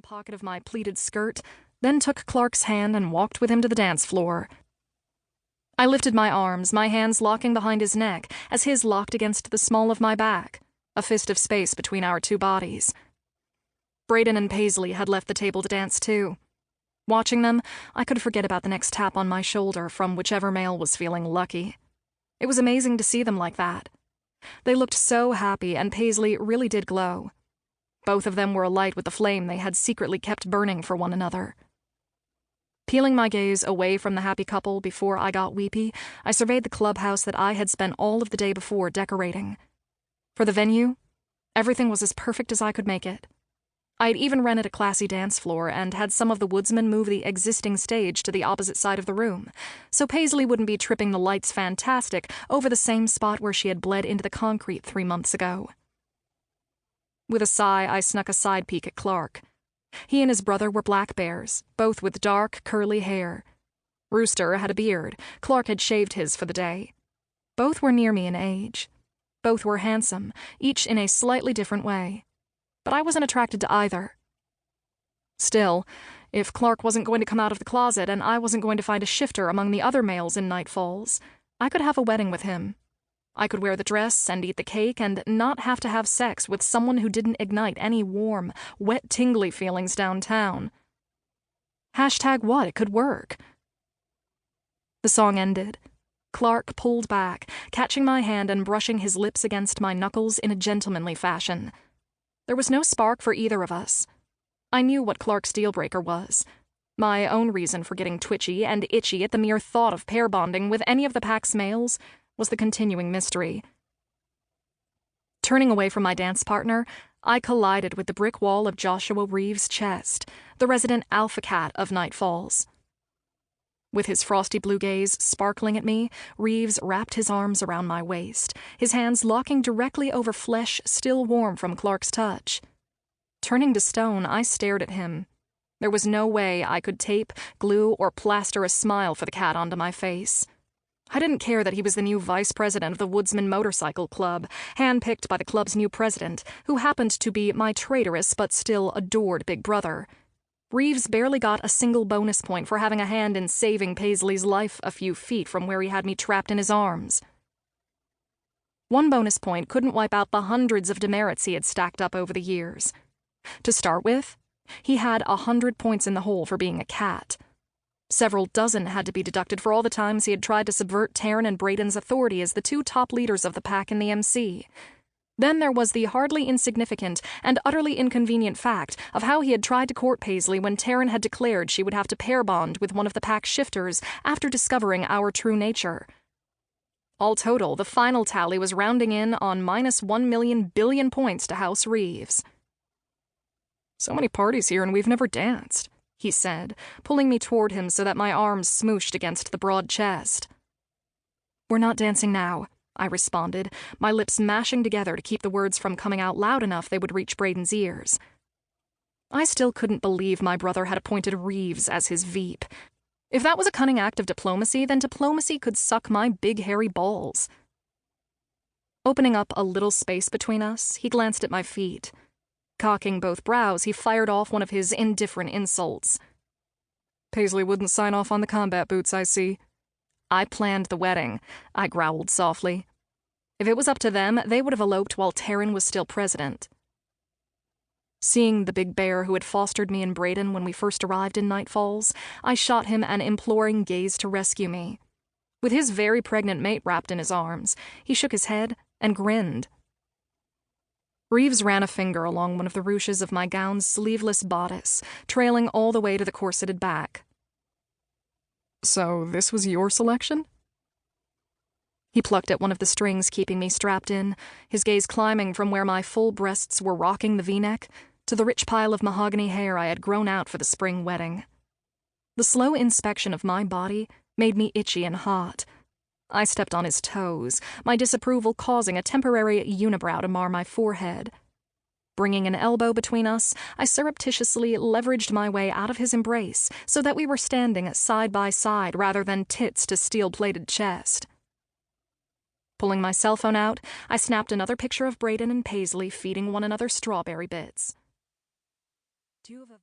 pocket of my pleated skirt, then took Clark's hand and walked with him to the dance floor. I lifted my arms, my hands locking behind his neck as his locked against the small of my back, a fist of space between our two bodies. Braden and Paisley had left the table to dance too. Watching them, I could forget about the next tap on my shoulder from whichever male was feeling lucky. It was amazing to see them like that. They looked so happy, and Paisley really did glow. Both of them were alight with the flame they had secretly kept burning for one another. Peeling my gaze away from the happy couple before I got weepy, I surveyed the clubhouse that I had spent all of the day before decorating. For the venue, everything was as perfect as I could make it. I had even rented a classy dance floor and had some of the woodsmen move the existing stage to the opposite side of the room, so Paisley wouldn't be tripping the lights fantastic over the same spot where she had bled into the concrete 3 months ago. With a sigh, I snuck a side peek at Clark. He and his brother were black bears, both with dark, curly hair. Rooster had a beard. Clark had shaved his for the day. Both were near me in age. Both were handsome, each in a slightly different way. But I wasn't attracted to either. Still, if Clark wasn't going to come out of the closet and I wasn't going to find a shifter among the other males in Night Falls, I could have a wedding with him. I could wear the dress and eat the cake and not have to have sex with someone who didn't ignite any warm, wet, tingly feelings downtown. #what? It could work. The song ended. Clark pulled back, catching my hand and brushing his lips against my knuckles in a gentlemanly fashion. There was no spark for either of us. I knew what Clark's deal-breaker was. My own reason for getting twitchy and itchy at the mere thought of pair bonding with any of the pack's males was the continuing mystery. Turning away from my dance partner, I collided with the brick wall of Joshua Reeves' chest, the resident alpha cat of Night Falls. With his frosty blue gaze sparkling at me, Reeves wrapped his arms around my waist, his hands locking directly over flesh still warm from Clark's touch. Turning to stone, I stared at him. There was no way I could tape, glue, or plaster a smile for the cat onto my face. I didn't care that he was the new vice president of the Woodsman Motorcycle Club, handpicked by the club's new president, who happened to be my traitorous but still adored big brother. Reeves barely got a single bonus point for having a hand in saving Paisley's life a few feet from where he had me trapped in his arms. One bonus point couldn't wipe out the hundreds of demerits he had stacked up over the years. To start with, he had 100 points in the hole for being a cat. Several dozen had to be deducted for all the times he had tried to subvert Taryn and Braden's authority as the two top leaders of the pack in the MC. Then there was the hardly insignificant and utterly inconvenient fact of how he had tried to court Paisley when Taryn had declared she would have to pair bond with one of the pack's shifters after discovering our true nature. All total, the final tally was rounding in on minus 1 billion points to House Reeves. "So many parties here and we've never danced," he said, pulling me toward him so that my arms smooshed against the broad chest. "We're not dancing now," I responded, my lips mashing together to keep the words from coming out loud enough they would reach Braden's ears. I still couldn't believe my brother had appointed Reeves as his Veep. If that was a cunning act of diplomacy, then diplomacy could suck my big hairy balls. Opening up a little space between us, he glanced at my feet. Cocking both brows, he fired off one of his indifferent insults. "Paisley wouldn't sign off on the combat boots, I see." "I planned the wedding," I growled softly. If it was up to them, they would have eloped while Taryn was still president. Seeing the big bear who had fostered me and Braden when we first arrived in Night Falls, I shot him an imploring gaze to rescue me. With his very pregnant mate wrapped in his arms, he shook his head and grinned. Reeves ran a finger along one of the ruches of my gown's sleeveless bodice, trailing all the way to the corseted back. "So this was your selection?" He plucked at one of the strings keeping me strapped in, his gaze climbing from where my full breasts were rocking the V-neck to the rich pile of mahogany hair I had grown out for the spring wedding. The slow inspection of my body made me itchy and hot. I stepped on his toes, my disapproval causing a temporary unibrow to mar my forehead. Bringing an elbow between us, I surreptitiously leveraged my way out of his embrace so that we were standing side by side rather than tits to steel-plated chest. Pulling my cell phone out, I snapped another picture of Braden and Paisley feeding one another strawberry bits. "Do you have a